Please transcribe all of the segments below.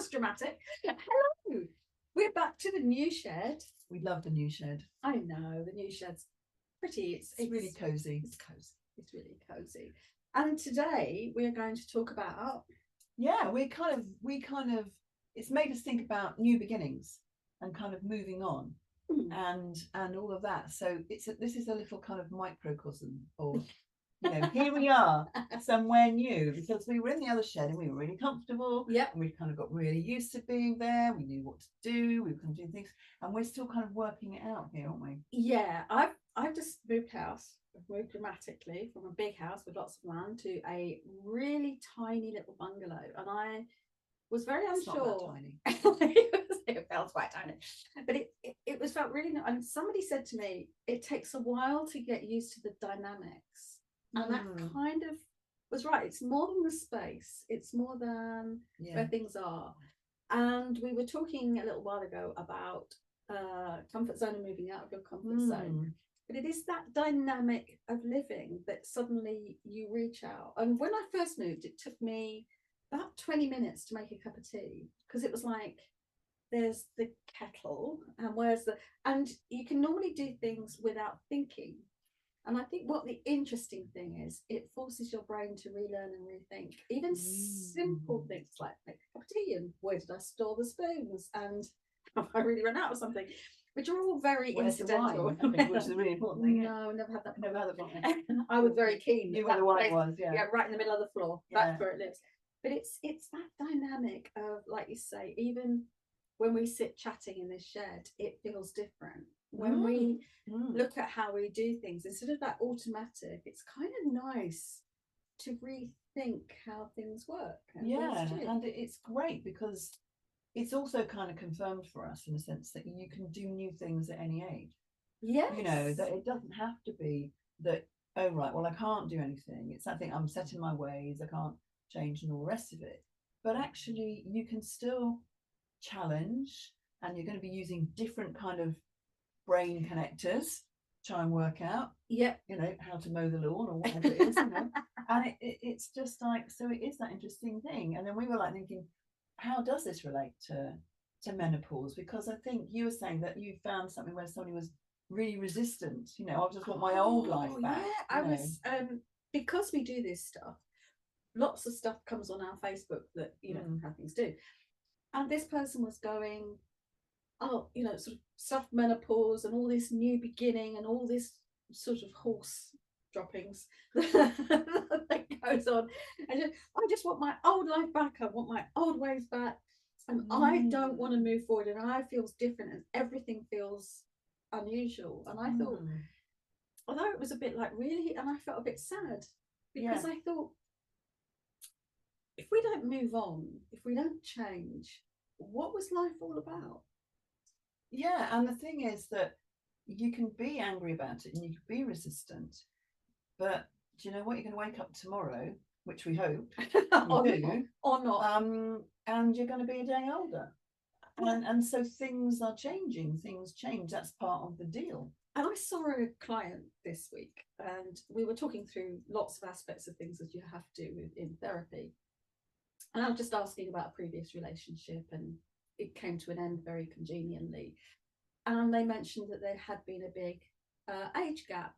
was dramatic. Hello. We're back to the new shed. We love the new shed. I know, the new shed's pretty. It's really cozy. It's cozy. It's really cozy. And today we are going to talk about. Yeah, we kind of. It's made us think about new beginnings and kind of moving on, and all of that. So this is a little kind of microcosm of, here we are somewhere new, because we were in the other shed and we were really comfortable. Yeah. And we kind of got really used to being there. We knew what to do. We were kind of doing things, and we're still kind of working it out here, aren't we? Yeah, I've just moved house. I've moved dramatically from a big house with lots of land to a really tiny little bungalow, and I was very unsure. It's not that tiny. It felt quite tiny, but it was felt really. And somebody said to me, it takes a while to get used to the dynamics, and that kind of was right. It's more than the space; it's more than where things are. And we were talking a little while ago about comfort zone and moving out of your comfort zone. But it is that dynamic of living that suddenly you reach out. And when I first moved, it took me about 20 minutes to make a cup of tea, because it was like, there's the kettle and you can normally do things without thinking. And I think what the interesting thing is, it forces your brain to relearn and rethink even simple things like make a cup of tea and where did I store the spoons and have I really run out of something, which are all very incidental. Which is a really important thing. No, never had that. Never had that problem. I was very keen. You were the wine was, yeah, right in the middle of the floor. That's where it lives. But it's that dynamic of, like you say, even when we sit chatting in this shed, it feels different. When we look at how we do things, instead of that automatic, it's kind of nice to rethink how things work. And it's great because it's also kind of confirmed for us in the sense that you can do new things at any age. Yes. That it doesn't have to be that, oh right, well I can't do anything. It's that thing, I'm set in my ways, I can't change and all the rest of it. But actually you can still challenge, and you're going to be using different kind of brain connectors to try and work out how to mow the lawn or whatever it is, and it's just like, so it is that interesting thing. And then we were like thinking, how does this relate to menopause? Because I think you were saying that you found something where somebody was really resistant. I just want my old life back. I was because we do this stuff, lots of stuff comes on our Facebook that how things do, and this person was going, sort of soft menopause and all this new beginning and all this sort of horse droppings that goes on, and I just want my old life back, I want my old ways back, and I don't want to move forward, and I feels different and everything feels unusual. And I thought, although it was a bit like, really, and I felt a bit sad, because I thought, if we don't move on, if we don't change, what was life all about? Yeah, and the thing is that you can be angry about it and you can be resistant, but do you know what? You're going to wake up tomorrow, which we hope you do, or not, and you're going to be a day older, and so things are changing. Things change. That's part of the deal. And I saw a client this week, and we were talking through lots of aspects of things that you have to do in therapy. And I was just asking about a previous relationship, and it came to an end very congenially. And they mentioned that there had been a big age gap,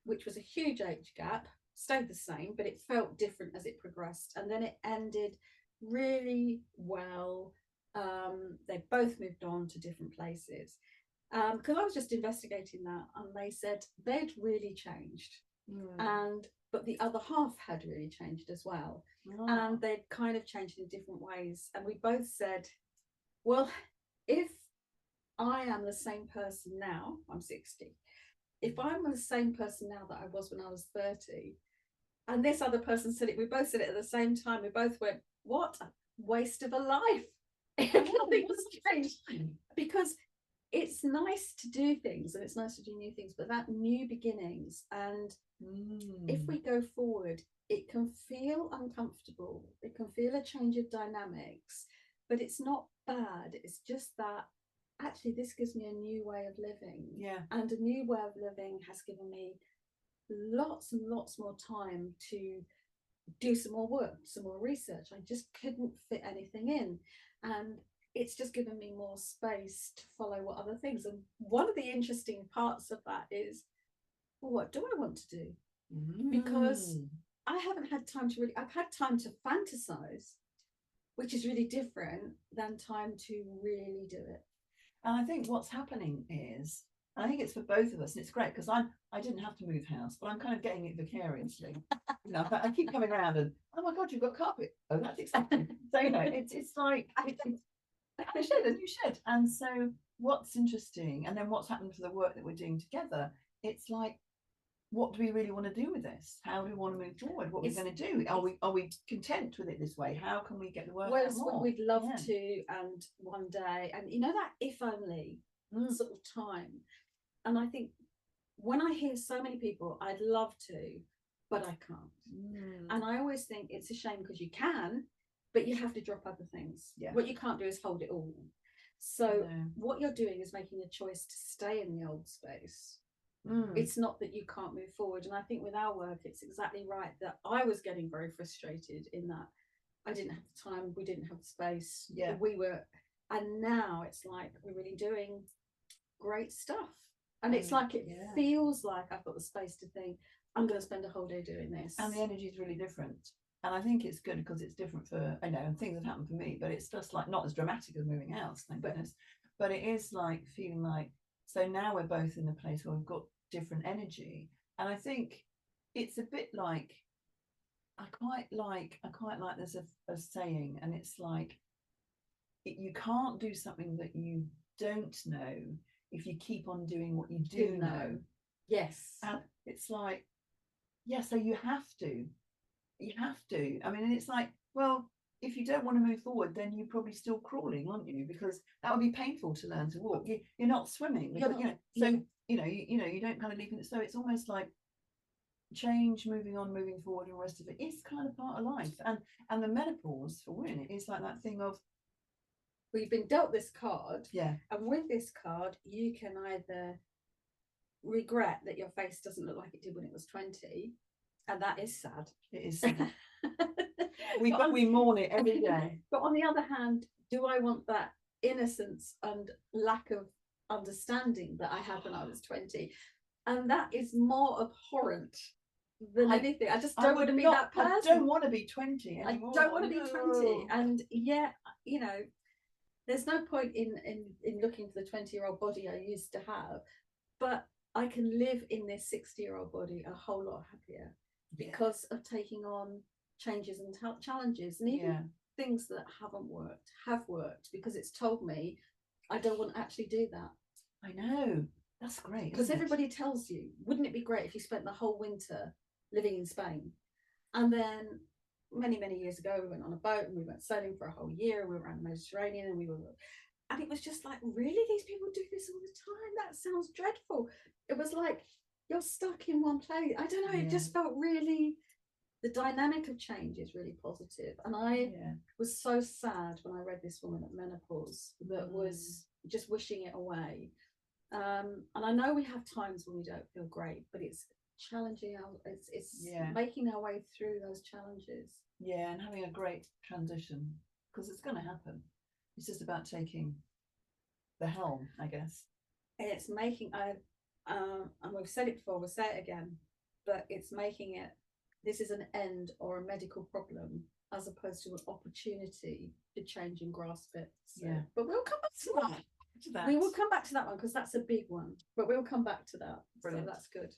which was a huge age gap, stayed the same, but it felt different as it progressed. And then it ended really well. They both moved on to different places. Because I was just investigating that, and they said they'd really changed. But the other half had really changed as well. And they'd kind of changed in different ways. And we both said, well, if I am the same person now, I'm 60, if I'm the same person now that I was when I was 30, and this other person said it, we both said it at the same time, we both went, what a waste of a life. Nothing was changed. Because it's nice to do things and it's nice to do new things, but that new beginnings, and if we go forward, it can feel uncomfortable, it can feel a change of dynamics, but it's not bad. It's just that actually this gives me a new way of living, and a new way of living has given me lots and lots more time to do some more work, some more research. I just couldn't fit anything in. and it's just given me more space to follow what other things. And one of the interesting parts of that is, well, what do I want to do? Because I haven't had time to really, I've had time to fantasize, which is really different than time to really do it. And I think what's happening is, I think it's for both of us, and it's great because I didn't have to move house, but I'm kind of getting it vicariously. You know, I keep coming around and, oh my God, you've got carpet. Oh, that's exciting. So, you know, it's like a shed, a new shed. And so what's interesting, and then what's happened for the work that we're doing together, it's like, what do we really want to do with this? How do we want to move forward? What are we going to do? Are we content with it this way? How can we get the work out more? We'd love to, and one day, and you know, that if only sort of time. And I think when I hear so many people, I'd love to, but I can't. And I always think it's a shame because you can, but you have to drop other things. What you can't do is hold it all. So what you're doing is making a choice to stay in the old space. It's not that you can't move forward. And I think with our work, it's exactly right that I was getting very frustrated in that I didn't have the time, we didn't have the space. We were, and now it's like we're really doing great stuff. And it's like it feels like I've got the space to think, I'm going to spend a whole day doing this. And the energy is really different. And I think it's good because it's different for, I know, and things have happened for me, but it's just like not as dramatic as moving house, thank goodness. But it is like feeling like, so now we're both in a place where we've got different energy. And I think it's a bit like, I quite like there's a saying, and it's like, you can't do something that you don't know if you keep on doing what you do know. Yes. And it's like, so you have to. I mean, and it's like, well, if you don't want to move forward, then you're probably still crawling, aren't you? Because that would be painful to learn to walk. You're not swimming. Because, you don't kind of leap in it. So it's almost like change, moving on, moving forward, and the rest of it is kind of part of life. And the menopause for women is like that thing of, we've been dealt this card. And with this card, you can either regret that your face doesn't look like it did when it was 20, and that is sad. It is sad. we mourn it every day. But on the other hand, do I want that innocence and lack of understanding that I had when I was 20? And that is more abhorrent than anything. I just don't want to be that person. I don't want to be 20 anymore. I don't want to be 20. And there's no point in looking for the 20-year-old body I used to have, but I can live in this 60-year-old body a whole lot happier because of taking on changes and challenges, and even things that haven't worked have worked because it's told me I don't want to actually do that. I know, that's great. Because everybody tells you, wouldn't it be great if you spent the whole winter living in Spain? And then many years ago we went on a boat and we went sailing for a whole year, and we were around the Mediterranean, and it was just like, really, these people do this all the time? That sounds dreadful. It was like you're stuck in one place. I don't know, it just felt really, the dynamic of change is really positive. And I was so sad when I read this woman at menopause that was just wishing it away. And I know we have times when we don't feel great, but it's challenging it's making our way through those challenges, and having a great transition, because it's going to happen. It's just about taking the helm, I guess. And it's making and we've said it before, we'll say it again, but it's making it, this is an end or a medical problem as opposed to an opportunity to change and grasp it. But we'll come back to that. We will come back to that one because that's a big one, but we'll come back to that. Brilliant. So that's good.